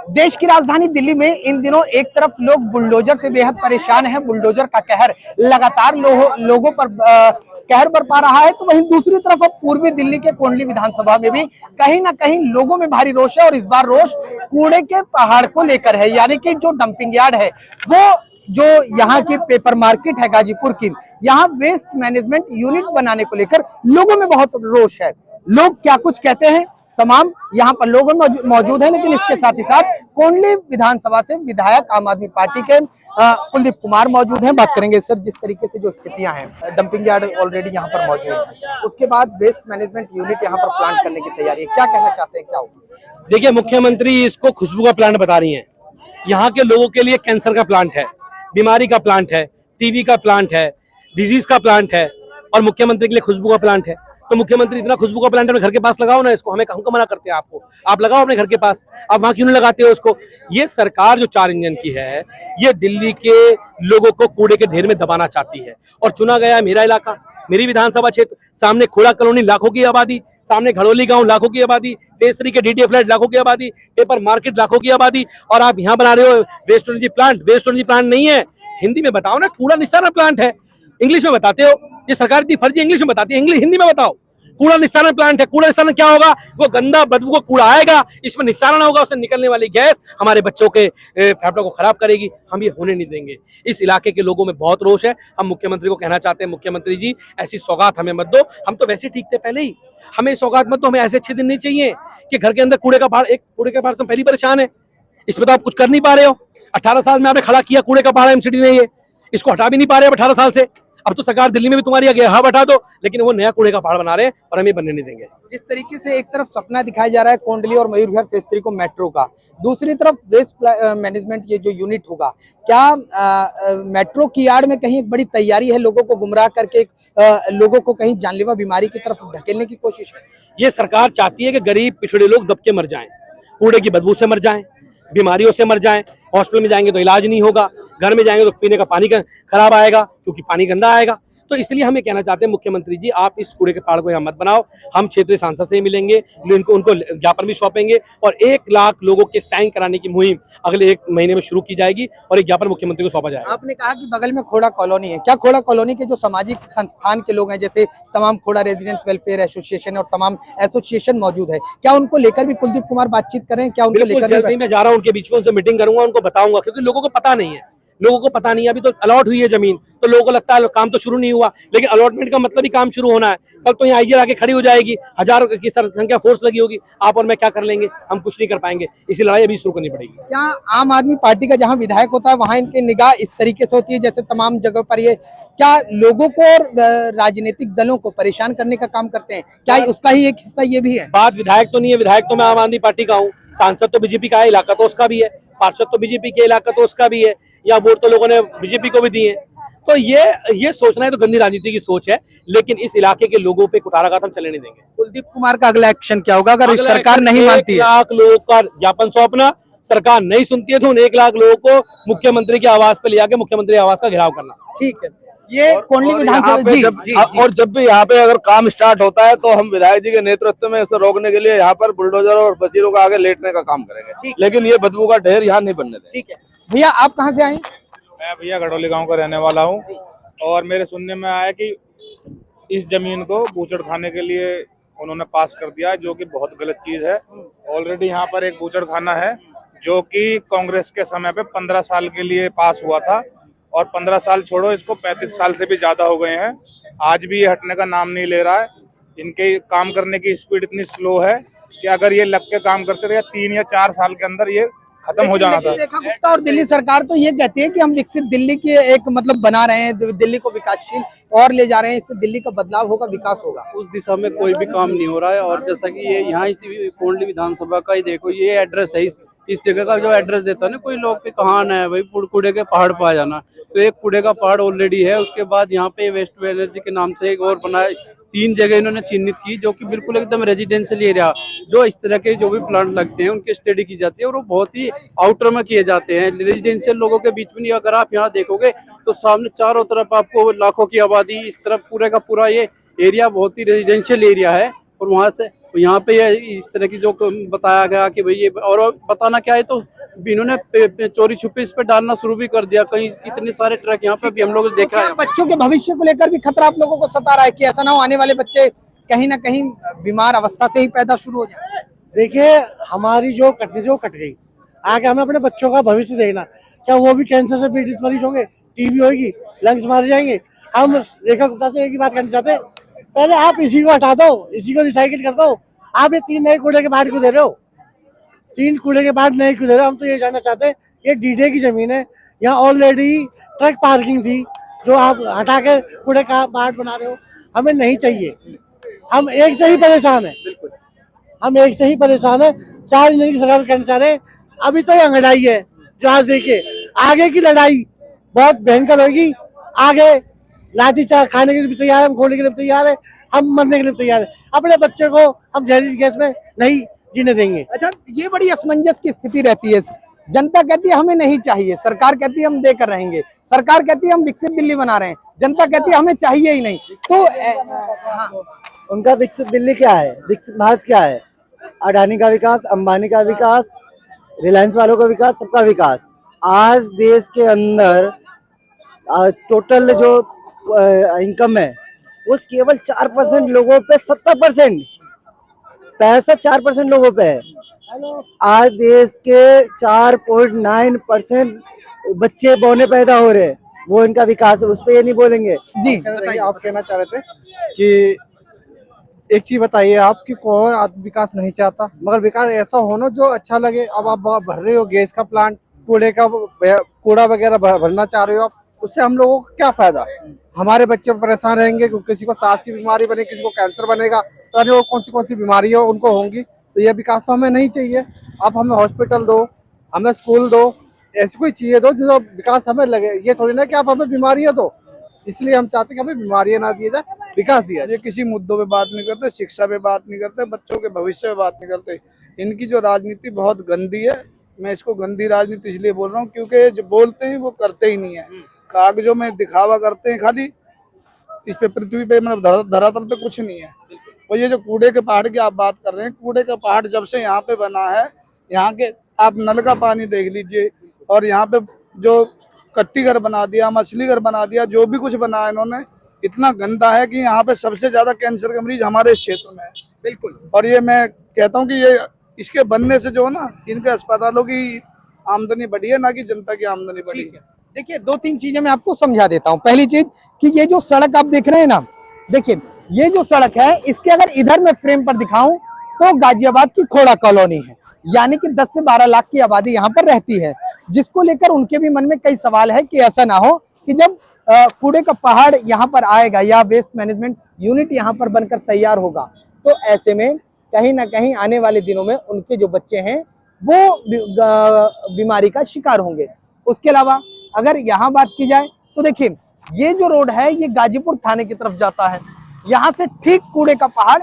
देश की राजधानी दिल्ली में इन दिनों एक तरफ लोग बुलडोजर से बेहद परेशान हैं, बुलडोजर का कहर लगातार लोगों पर कहर बरपा रहा है, तो वहीं दूसरी तरफ अब पूर्वी दिल्ली के कोंडली विधानसभा में भी कहीं ना कहीं लोगों में भारी रोष है और इस बार रोष कूड़े के पहाड़ को लेकर है। यानी कि जो डंपिंग यार्ड है वो जो यहाँ की पेपर मार्केट है गाजीपुर की, यहाँ वेस्ट मैनेजमेंट यूनिट बनाने को लेकर लोगों में बहुत रोष है। लोग क्या कुछ कहते हैं, तमाम यहाँ पर लोग मौजूद हैं, लेकिन इसके साथ ही साथ कोंडली विधानसभा से विधायक आम आदमी पार्टी के कुलदीप कुमार मौजूद हैं। बात करेंगे सर, जिस तरीके से जो स्थितियां हैं, डंपिंग यार्ड ऑलरेडी यहाँ पर मौजूद है, उसके बाद वेस्ट मैनेजमेंट यूनिट यहाँ पर प्लांट करने की तैयारी है, क्या कहना चाहते हैं, क्या होगा? देखिए, मुख्यमंत्री इसको खुशबू का प्लांट बता रही हैं। यहाँ के लोगों के लिए कैंसर का प्लांट है, बीमारी का प्लांट है, टीवी का प्लांट है, डिजीज का प्लांट है, और मुख्यमंत्री के लिए खुशबू का प्लांट है। तो मुख्यमंत्री इतना खुशबू का प्लांट अपने घर के पास लगाओ ना, इसको हमें हमको मना करते हैं आपको, आप लगाओ अपने घर के पास, आप वहां क्यों नहीं लगाते हो इसको? ये सरकार जो 4 इंजन की है, ये दिल्ली के लोगों को कूड़े के ढेर में दबाना चाहती है। और चुना गया है मेरा इलाका, मेरी विधानसभा क्षेत्र, सामने खोड़ा कॉलोनी लाखों की आबादी, सामने घड़ोली गांव लाखों की आबादी, फेज 3 के डीडीए फ्लैट लाखों की आबादी, पेपर मार्केट लाखों की आबादी, और आप यहाँ बना रहे हो waste energy plant. Waste energy plant नहीं है, हिंदी में बताओ ना, कूड़ा निस्तारण प्लांट है। इंग्लिश में बताते हो, ये सरकार इतनी फर्जी इंग्लिश में बताती है, इंग्लिश हिंदी में बताओ। कूड़ा निस्तारण प्लांट है। कूड़ा निस्तारण क्या होगा? वो गंदा बदबू का कूड़ा आएगा, इसमें निस्तारण होगा, उससे निकलने वाली गैस हमारे बच्चों के फेफड़ों को खराब करेगी। हम ये होने नहीं देंगे। इस इलाके के लोगों में बहुत रोष है। हम मुख्यमंत्री को कहना चाहते हैं, मुख्यमंत्री जी ऐसी सौगात हमें मत दो, हम तो वैसे ठीक थे पहले ही, हमें सौगात मत दो। हमें ऐसे अच्छे दिन नहीं चाहिए कि घर के अंदर कूड़े का पहाड़, एक कूड़े का पहाड़ से पहली परेशान है, इसमें तो आप कुछ कर नहीं पा रहे हो। 18 साल में आपने खड़ा किया कूड़े का पहाड़ एमसीडी ने, ये इसको हटा भी नहीं पा रहे हो 18 साल से। अब तो सरकार दिल्ली में भी तुम्हारी आगे हाँ हटा दो, लेकिन वो नया कूड़े का पहाड़ बना रहे हैं और हम ये बनने नहीं देंगे। जिस तरीके से एक तरफ सपना दिखाया जा रहा है कोंडली और मयूरविहार फेज 3 को मेट्रो का, दूसरी तरफ वेस्ट मैनेजमेंट ये जो यूनिट होगा, क्या मेट्रो की आड़ में कहीं एक बड़ी तैयारी है, लोगों को गुमराह करके लोगों को कहीं जानलेवा बीमारी की तरफ ढकेलने की कोशिश है? ये सरकार चाहती है कि गरीब पिछड़े लोग दबके मर जाएं, कूड़े की बदबू से मर जाएं, बीमारियों से मर जाएं। हॉस्पिटल में जाएंगे तो इलाज नहीं होगा, घर में जाएंगे तो पीने का पानी खराब आएगा क्योंकि पानी गंदा आएगा। तो इसलिए हमें कहना चाहते हैं, मुख्यमंत्री जी आप इस कूड़े के पहाड़ को यहाँ मत बनाओ। हम क्षेत्रीय सांसद से मिलेंगे, उनको ज्ञापन भी सौंपेंगे और 1 लाख लोगों के साइन कराने की मुहिम अगले 1 महीने में शुरू की जाएगी और एक ज्ञापन मुख्यमंत्री को सौंपा जाएगा। आपने कहा कि बगल में खोड़ा कॉलोनी है, क्या खोड़ा कॉलोनी के जो सामाजिक संस्थान के लोग हैं, जैसे तमाम खोड़ा रेजिडेंट्स वेलफेयर एसोसिएशन और तमाम एसोसिएशन मौजूद है, क्या उनको लेकर भी कुलदीप कुमार बातचीत करें? क्या उनको लेकर? जल्दी मैं जा रहा हूँ उनके बीच में, उनसे मीटिंग करूंगा, उनको बताऊंगा, क्योंकि लोगों को पता नहीं है। लोगों को पता नहीं है, अभी तो अलॉट हुई है जमीन, तो लोगों को लगता है काम तो शुरू नहीं हुआ, लेकिन अलॉटमेंट का मतलब ही काम शुरू होना है। कल तो यहाँ आईजी आके खड़ी हो जाएगी, हजारों की संख्या फोर्स लगी होगी, आप और मैं क्या कर लेंगे? हम कुछ नहीं कर पाएंगे। इसी लड़ाई अभी शुरू करनी पड़ेगी। क्या आम आदमी पार्टी का जहाँ विधायक होता है वहाँ इनकी निगाह इस तरीके से होती है जैसे तमाम जगह पर ये क्या लोगों को और राजनीतिक दलों को परेशान करने का काम करते हैं? क्या उसका ही एक हिस्सा ये भी है? बात विधायक तो नहीं है, विधायक तो मैं आम आदमी पार्टी का हूँ, सांसद तो बीजेपी का है, इलाका तो उसका भी है, पार्षद तो बीजेपी के, इलाका तो उसका भी है, या वोट तो लोगों ने बीजेपी को भी दिए। तो ये सोचना है तो गंदी राजनीति की सोच है, लेकिन इस इलाके के लोगों पे कुठाराघात हम चलने नहीं देंगे। कुलदीप कुमार का अगला एक्शन क्या होगा अगर सरकार नहीं मानती है? 1 लाख लोगों का ज्ञापन सौंपना, सरकार नहीं सुनती है तो उन 1 लाख लोगों को मुख्यमंत्री के आवास पे ले जाके मुख्यमंत्री आवास का घेराव करना। ठीक है, ये कोंडली विधानसभा और जब भी यहाँ पे अगर काम स्टार्ट होता है तो हम विधायक जी के नेतृत्व में इसे रोकने के लिए यहाँ पर बुलडोजर और बसीरों का आगे लेटने का काम करेंगे, लेकिन ये बदबू का ढेर यहाँ नहीं बनने देंगे। ठीक है भैया, आप कहाँ से आए? मैं भैया घड़ोली गांव का रहने वाला हूँ, और मेरे सुनने में आया कि इस जमीन को बूचड़ खाने के लिए उन्होंने पास कर दिया है, जो कि बहुत गलत चीज है। ऑलरेडी यहाँ पर एक बूचड़ खाना है जो कि कांग्रेस के समय पे 15 साल के लिए पास हुआ था, और 15 साल छोड़ो, इसको 35 साल से भी ज्यादा हो गए हैं, आज भी ये हटने का नाम नहीं ले रहा है। इनके काम करने की स्पीड इतनी स्लो है कि अगर ये लग के काम करते थे 3 या 4 साल के अंदर ये खत्म हो जाना था। रेखा गुप्ता और दिल्ली सरकार तो ये कहती है कि हम विकसित दिल्ली की एक मतलब बना रहे हैं, दिल्ली को विकासशील और ले जा रहे हैं, इससे दिल्ली का बदलाव होगा, विकास होगा। उस दिशा में कोई भी काम नहीं हो रहा है। और जैसा कि ये यहाँ इसी कोंडली विधानसभा का ही देखो, ये एड्रेस है, इस जगह का जो एड्रेस देता है ना, कोई लोग के कहान है भाई कूड़े के पहाड़ पर आ जाना, तो एक कूड़े का पहाड़ ऑलरेडी है। उसके बाद यहाँ पे वेस्ट एनर्जी के नाम से एक और बनाया, 3 जगह इन्होंने चिन्हित की, जो कि बिल्कुल एकदम रेजिडेंशियल एरिया, जो इस तरह के जो भी प्लांट लगते हैं उनकी स्टडी की जाती है, और वो बहुत ही आउटर में किए जाते हैं, रेजिडेंशियल लोगों के बीच में नहीं। अगर आप यहाँ देखोगे तो सामने चारों तरफ आपको लाखों की आबादी, इस तरफ पूरे का पूरा ये एरिया बहुत ही रेजिडेंशियल एरिया है, और वहाँ से यहाँ पे ये इस तरह की जो बताया गया कि भाई ये, और बताना क्या है, तो इन्होंने चोरी छुपे इस पे डालना शुरू भी कर दिया। कहीं इतने सारे ट्रक यहाँ पे भी हम लोग ने देखा है। बच्चों के भविष्य को लेकर भी खतरा आप लोगों को सता रहा है कि ऐसा ना हो आने वाले बच्चे कहीं ना कहीं बीमार अवस्था से ही पैदा शुरू हो जाए? देखिए, हमारी जो कट गई, आगे हमें अपने बच्चों का भविष्य देखना। क्या वो भी कैंसर से पीड़ित मरीज होंगे, टीबी होगी, लंग्स मारे जाएंगे? हम रेखा गुप्ता से एक ही बात करना चाहते हैं, पहले आप इसी को हटा दो, इसी को रिसाइकिल कर दो। आप ये 3 नए कूड़े के बाहर क्यों दे रहे हो? 3 कूड़े के बाहर नए क्यों दे रहे हो? हम तो ये जानना चाहते हैं, ये डीडे की जमीन है, यहाँ ऑलरेडी ट्रक पार्किंग थी, जो आप हटा के कूड़े का बाहर बना रहे हो, हमें नहीं चाहिए। हम एक से ही परेशान है, हम एक से ही परेशान है। 4 इंजन की सरकार करना चाह रहे हैं। अभी तो ये लड़ाई है जो आज देखिए, आगे की लड़ाई बहुत भयंकर होगी। आगे लाठी चार्ज खाने के लिए भी तैयार है, हम खोलने के लिए भी तैयार है, हम मरने के लिए भी तैयार है। अपने बच्चे को हम जहरीली गैस में नहीं जीने देंगे। अच्छा, ये बड़ी असमंजस की स्थिति रहती है। जनता कहती है हमें नहीं चाहिए, सरकार कहती है हम देकर रहेंगे, सरकार कहती है हम विकसित दिल्ली बना रहे हैं, जनता कहती है हमें चाहिए ही नहीं। तो उनका विकसित दिल्ली क्या है, विकसित भारत क्या है? अडानी का विकास, अंबानी का विकास, रिलायंस वालों का विकास, सबका विकास। आज देश के अंदर टोटल जो इनकम है वो केवल 4% लोगों पे 70%, पैसा 4% लोगों पे है। आज देश के 4.9% बच्चे बौने पैदा हो रहे हैं, वो इनका विकास है, उस पर ये नहीं बोलेंगे। जी आप कहना चाह रहे थे कि एक चीज बताइए आप कि कौन विकास नहीं चाहता, मगर विकास ऐसा होना जो अच्छा लगे। अब आप भर रहे हो गैस का प्लांट, कूड़ा वगैरह भरना चाह रहे हो आप, उससे हम लोगों को क्या फायदा? हमारे बच्चे परेशान रहेंगे, किसी को सांस की बीमारी बने, किसी को कैंसर बनेगा, तो कौन सी बीमारी है उनको होंगी। तो ये विकास तो हमें नहीं चाहिए। आप हमें हॉस्पिटल दो, हमें स्कूल दो, ऐसी कोई चीजें दो जो विकास हमें लगे। ये थोड़ी ना कि आप हमें बीमारियां दो। इसलिए हम चाहते हैं कि हमें बीमारियां ना दिए जाए, विकास दिया जाए। ये किसी मुद्दों पे बात नहीं करते, शिक्षा पे बात नहीं करते, बच्चों के भविष्य पे बात नहीं करते। इनकी जो राजनीति बहुत गंदी है। मैं इसको गंदी राजनीति इसलिए बोल रहा हूँ क्योंकि जो बोलते हैं वो करते ही नहीं है, कागजों में दिखावा करते हैं खाली। इस पे पृथ्वी पे मतलब धरातल पे कुछ नहीं है। और ये जो कूड़े के पहाड़ की आप बात कर रहे हैं, कूड़े का पहाड़ जब से यहाँ पे बना है, यहाँ के आप नल का पानी देख लीजिए, और यहाँ पे जो कट्टी घर बना दिया, मछली घर बना दिया, जो भी कुछ बनाया इन्होंने, इतना गंदा है कि यहाँ पे सबसे ज्यादा कैंसर के मरीज हमारे इस क्षेत्र में है। बिल्कुल। और ये मैं कहता हूँ कि ये इसके बनने से जो है ना, इनके अस्पतालों की आमदनी बढ़ी है, ना कि जनता की आमदनी बढ़ी है। देखिए, 2-3 चीजें मैं आपको समझा देता हूँ। पहली चीज कि ये जो सड़क आप देख रहे हैं ना, देखिए ये जो सड़क है, इसके अगर इधर मैं फ्रेम पर दिखाऊं तो गाजियाबाद की खोड़ा कॉलोनी है, यानी कि 10 से 12 लाख की आबादी यहाँ पर रहती है, जिसको लेकर उनके भी मन में कई सवाल है कि ऐसा ना हो कि जब कूड़े का पहाड़ यहाँ पर आएगा या वेस्ट मैनेजमेंट यूनिट यहाँ पर बनकर तैयार होगा, तो ऐसे में कहीं ना कहीं आने वाले दिनों में उनके जो बच्चे हैं वो बीमारी का शिकार होंगे। उसके अलावा अगर यहाँ बात की जाए तो देखिए, ये जो रोड है ये गाजीपुर थाने की तरफ जाता है। यहाँ से ठीक कूड़े का पहाड़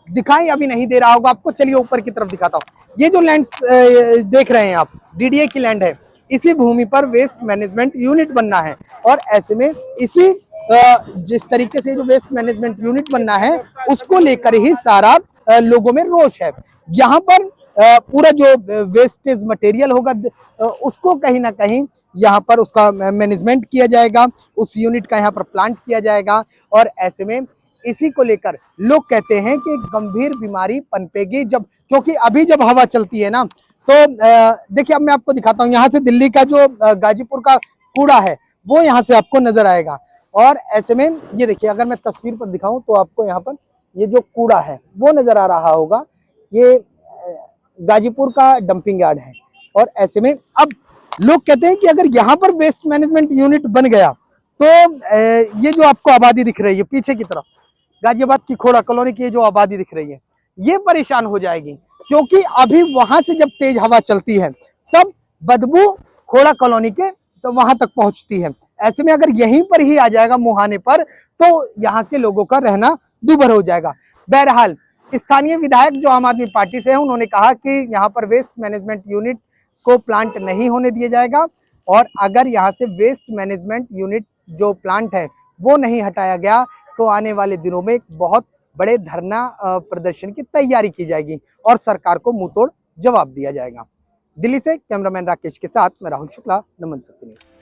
दिखाई अभी नहीं दे रहा होगा आपको, चलिए ऊपर की तरफ दिखाता हूँ। ये जो लैंड देख रहे हैं आप, डीडीए की लैंड है, इसी भूमि पर वेस्ट मैनेजमेंट यूनिट बनना है। और ऐसे में इसी जिस तरीके से जो वेस्ट मैनेजमेंट यूनिट बनना है उसको लेकर ही सारा लोगों में रोष है। यहाँ पर पूरा जो वेस्टेज मटेरियल होगा उसको कहीं ना कहीं यहाँ पर उसका मैनेजमेंट किया जाएगा, उस यूनिट का यहाँ पर प्लांट किया जाएगा। और ऐसे में इसी को लेकर लोग कहते हैं कि गंभीर बीमारी पनपेगी, जब क्योंकि अभी जब हवा चलती है ना, तो देखिए अब मैं आपको दिखाता हूँ। यहाँ से दिल्ली का जो गाजीपुर का कूड़ा है वो यहाँ से आपको नजर आएगा। और ऐसे में ये देखिए, अगर मैं तस्वीर पर दिखाऊं तो आपको यहाँ पर ये जो कूड़ा है वो नजर आ रहा होगा, ये गाजीपुर का डंपिंग यार्ड है। और ऐसे में अब लोग कहते हैं कि अगर यहाँ पर वेस्ट मैनेजमेंट यूनिट बन गया तो ये जो आपको आबादी दिख रही है पीछे की तरफ, गाजियाबाद की खोड़ा कॉलोनी की जो आबादी दिख रही है, ये परेशान हो जाएगी, क्योंकि अभी वहां से जब तेज हवा चलती है तब बदबू खोड़ा कॉलोनी के तो वहां तक पहुंचती है। ऐसे में अगर यहीं पर ही आ जाएगा मुहाने पर, तो यहाँ के लोगों का रहना दूभर हो जाएगा। बहरहाल स्थानीय विधायक जो आम आदमी पार्टी से है, उन्होंने कहा कि यहाँ पर वेस्ट मैनेजमेंट यूनिट को प्लांट नहीं होने दिया जाएगा, और अगर यहाँ से वेस्ट मैनेजमेंट यूनिट जो प्लांट है वो नहीं हटाया गया तो आने वाले दिनों में बहुत बड़े धरना प्रदर्शन की तैयारी की जाएगी और सरकार को मुंहतोड़ जवाब दिया जाएगा। दिल्ली से कैमरामैन राकेश के साथ मैं राहुल शुक्ला, नमन सत्य न्यूज़।